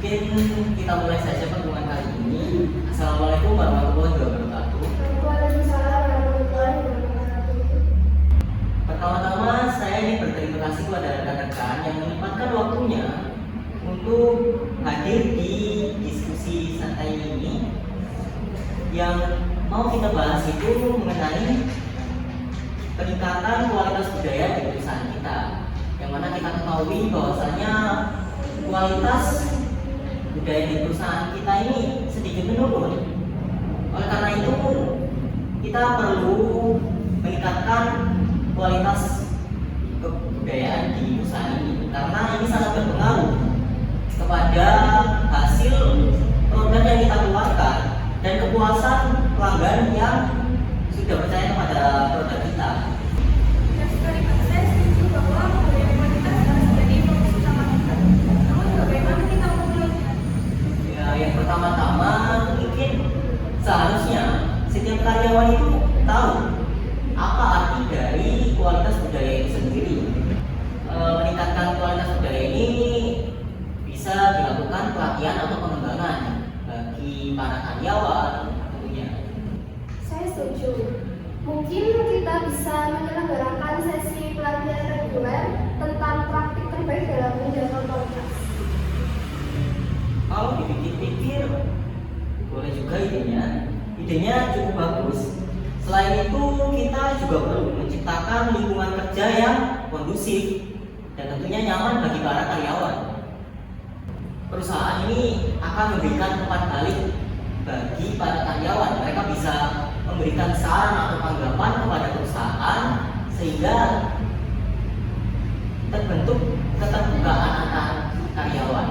Mungkin kita mulai saja pertemuan kali ini. Assalamualaikum warahmatullahi wabarakatuh. Waalaikumsalam warahmatullahi wabarakatuh. Pertama-tama saya ingin berterima kasih kepada rekan-rekan yang menyempatkan waktunya untuk hadir di diskusi santai ini. Yang mau kita bahas itu mengenai peningkatan kualitas budaya di perusahaan kita. Yang mana kita ketahui bahwasanya kualitas budaya di perusahaan kita ini sedikit menurun. Oleh karena itu kita perlu meningkatkan kualitas kebudayaan di perusahaan ini karena ini sangat berpengaruh kepada hasil produk yang kita keluarkan dan kepuasan pelanggan yang sudah percaya kepada produk kita. Dan sekali saya setuju bahwa budaya kualitas harus menjadi fokus utama kita. Namun bagaimana kita memulainya? Ya, yang pertama-tama mungkin seharusnya setiap karyawan itu tahu apa arti dari kualitas budaya itu sendiri. Meningkatkan kualitas budaya ini bisa dilakukan pelatihan atau pengembangan bagi para karyawan tentunya. Saya setuju. Mungkin kita bisa menyelenggarakan sesi pelatihan reguler tentang praktik terbaik dalam menjaga kualitas. Kalau dipikir-pikir boleh juga idenya cukup bagus. Selain itu kita juga perlu menciptakan lingkungan kerja yang kondusif dan tentunya nyaman bagi para karyawan. Perusahaan ini akan memberikan tempat balik bagi para karyawan. Mereka bisa memberikan saran atau tanggapan kepada perusahaan sehingga terbentuk keterbukaan antar karyawan.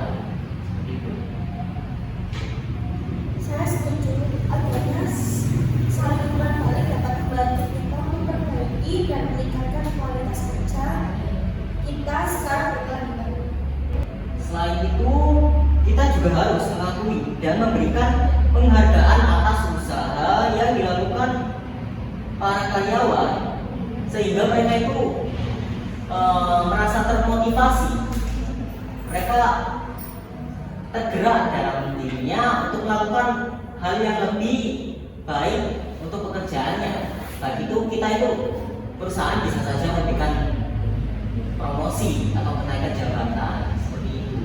Saya setuju. Adanya saling lingkungan balik dapat membantu kita memperbaiki dan meningkatkan kualitas kerja kita secara berkelanjutan. Selain itu, kita juga harus mengakui dan memberikan penghargaan atas usaha yang dilakukan para karyawan sehingga mereka itu merasa termotivasi. Mereka tergerak dalam dirinya untuk melakukan hal yang lebih baik untuk pekerjaannya. Baik itu perusahaan bisa saja memberikan promosi atau kenaikan jabatan seperti itu.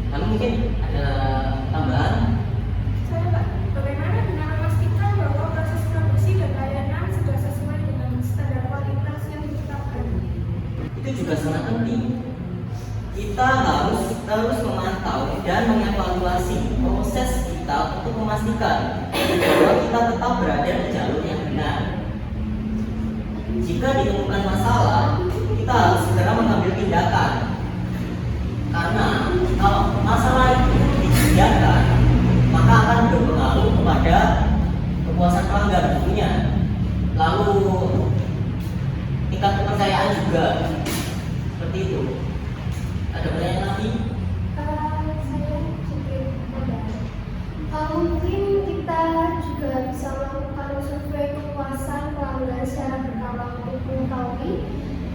Lalu mungkin ada tambahan? Saya Pak, bagaimana dengan memastikan bahwa proses produksi dan layanan sudah sesuai dengan standar kualitas yang ditetapkan? Itu juga sangat penting. Kita harus terus memantau dan mengevaluasi proses kita untuk memastikan bahwa kita tetap berada di jalur yang benar. Jika ditemukan masalah, kita harus segera mengambil tindakan. Karena kalau masalah itu dibiarkan, maka akan berpengaruh kepada kepuasan pelanggan tentunya. Lalu tingkat kepercayaan juga seperti itu. Ada pertanyaan lagi? Saya sedikit ada. Mungkin kita juga bisa melakukan survei kepuasan pelanggan secara berkala untuk mengetahui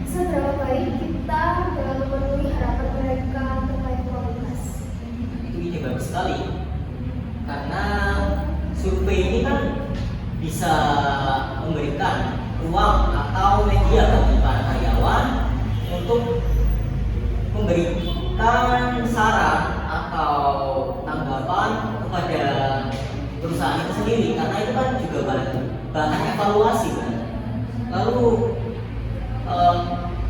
seberapa baik kita dalam memenuhi harapan mereka terkait kualitas. Itu ide bagus sekali. Karena survei ini kan bisa memberikan ruang atau media bagi para karyawan untuk memberikan saran atau tanggapan kepada perusahaan itu sendiri karena itu kan juga bahan evaluasi kan. Lalu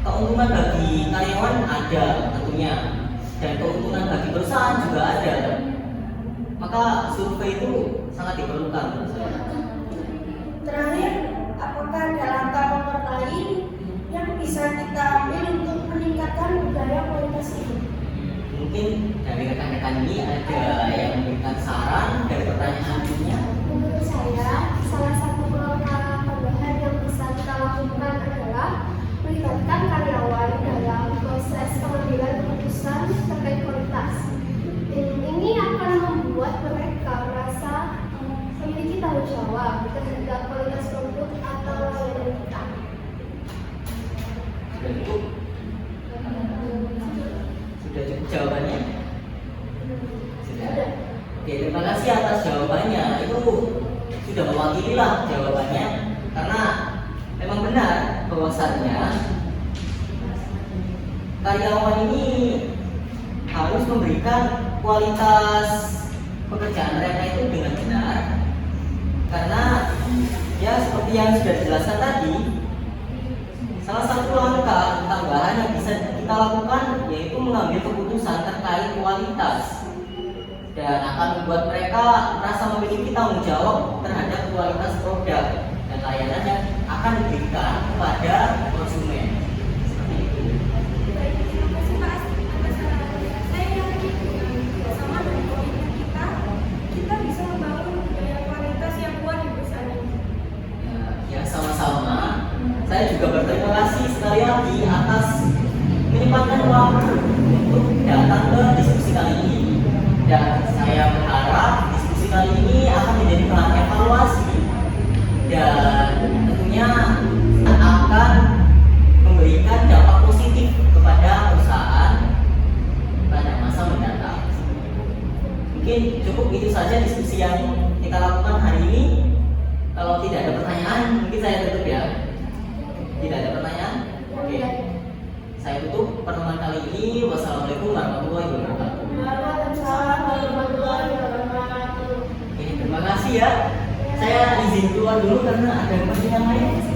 keuntungan bagi karyawan ada tentunya dan keuntungan bagi perusahaan juga ada. Maka survei itu sangat diperlukan menurut saya. Terakhir, apakah ada langkah konkret lain yang bisa kita ambil untuk meningkatkan budaya kualitas ini? Mungkin dari rekan-rekan ini ada yang memberikan saran dari pertanyaannya. Menurut saya, salah satu langkah tambahan yang bisa kita lakukan adalah melibatkan karyawan dalam proses pengambilan keputusan terkait kualitas. Ini akan membuat mereka merasa memiliki tanggung jawab terhadap kualitas produk atau layanan kita. Sudah cukup jawabannya. Oke, terima kasih atas jawabannya. Itu sudah mewakili lah jawabannya, karena memang benar bahwasannya karyawan ini harus memberikan kualitas pekerjaan mereka itu dengan benar, karena ya seperti yang sudah dijelaskan tadi, salah satu langkah tambahan yang bisa kita lakukan yaitu mengambil keputusan terkait kualitas dan akan membuat mereka merasa memiliki tanggung jawab terhadap kualitas produk dan layanan yang akan diberikan kepada konsumen. Seperti itu. Baik, terima kasih Pak atas sarannya. Saya yakin bersama dengan komitmen kita bisa membangun budaya kualitas yang kuat di perusahaan ini. Ya, sama-sama. Saya juga berterima kasih sekali lagi atas menyempatkan waktu untuk datang ke diskusi kali ini. Dan saya berharap diskusi kali ini akan menjadi bahan evaluasi dan tentunya akan memberikan dampak positif kepada perusahaan pada masa mendatang. Mungkin cukup itu saja diskusi yang kita lakukan hari ini. Kalau tidak ada pertanyaan, mungkin saya tutup ya. Tidak ada pertanyaan? Oke. Saya tutup pertemuan kali ini. Wassalamualaikum warahmatullahi wabarakatuh. Waalaikumsalam warahmatullahi wabarakatuh. Oke, terima kasih ya. Saya izin keluar dulu karena ada kepentingan lain.